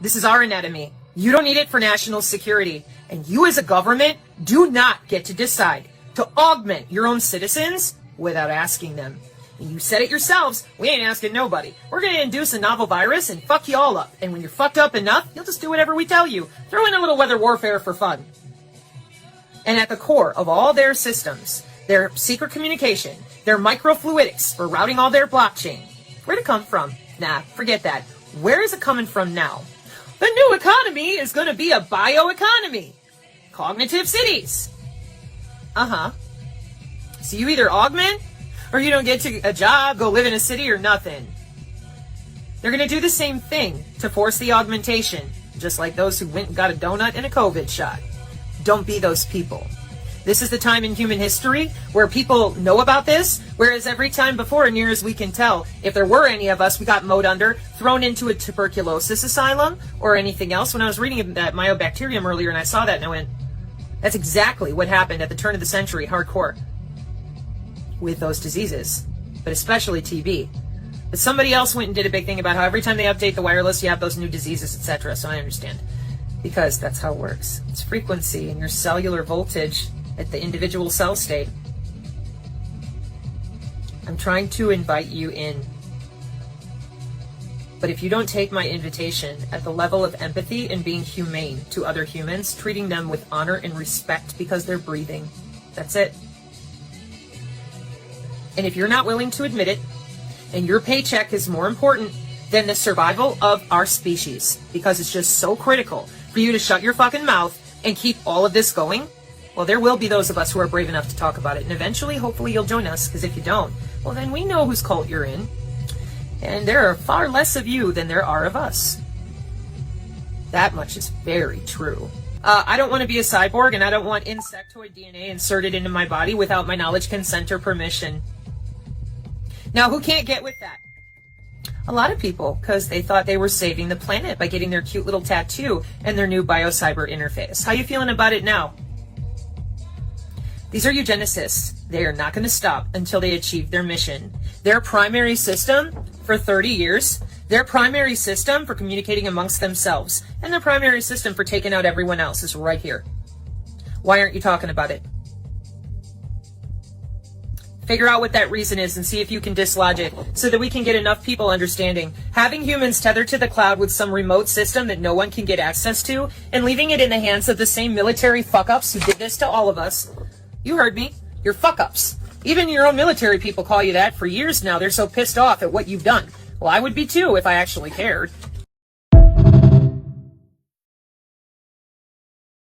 This is our anatomy. You don't need it for national security. And you as a government do not get to decide to augment your own citizens without asking them. And you said it yourselves, we ain't asking nobody. We're going to induce a novel virus and fuck you all up. And when you're fucked up enough, you'll just do whatever we tell you. Throw in a little weather warfare for fun. And at the core of all their systems, their secret communication, their microfluidics for routing all their blockchain, where'd it come from? Nah, forget that. Where is it coming from now? The new economy is going to be a bioeconomy. Cognitive cities. Uh-huh. So you either augment or you don't get to a job, go live in a city, or nothing. They're going to do the same thing to force the augmentation, just like those who went and got a donut and a COVID shot. Don't be those people. This is the time in human history where people know about this, whereas every time before, near as we can tell, if there were any of us, we got mowed under, thrown into a tuberculosis asylum, or anything else. When I was reading that myobacterium earlier and I saw that and I went, that's exactly what happened at the turn of the century, hardcore, with those diseases, but especially TB. But somebody else went and did a big thing about how every time they update the wireless, you have those new diseases, etc. So I understand, because that's how it works. It's frequency and your cellular voltage at the individual cell state. I'm trying to invite you in. But if you don't take my invitation at the level of empathy and being humane to other humans, treating them with honor and respect because they're breathing, that's it. And if you're not willing to admit it, and your paycheck is more important than the survival of our species, because it's just so critical for you to shut your fucking mouth and keep all of this going, well, there will be those of us who are brave enough to talk about it. And eventually, hopefully, you'll join us, because if you don't, well, then we know whose cult you're in. And there are far less of you than there are of us. That much is very true. I don't want to be a cyborg, and I don't want insectoid DNA inserted into my body without my knowledge, consent, or permission. Now, who can't get with that? A lot of people, because they thought they were saving the planet by getting their cute little tattoo and their new biocyber interface. How you feeling about it now? These are eugenicists. They are not going to stop until they achieve their mission. Their primary system for 30 years, their primary system for communicating amongst themselves, and their primary system for taking out everyone else is right here. Why aren't you talking about it? Figure out what that reason is and see if you can dislodge it so that we can get enough people understanding. Having humans tethered to the cloud with some remote system that no one can get access to and leaving it in the hands of the same military fuck-ups who did this to all of us. You heard me. You're fuck-ups. Even your own military people call you that for years now. They're so pissed off at what you've done. Well, I would be too if I actually cared.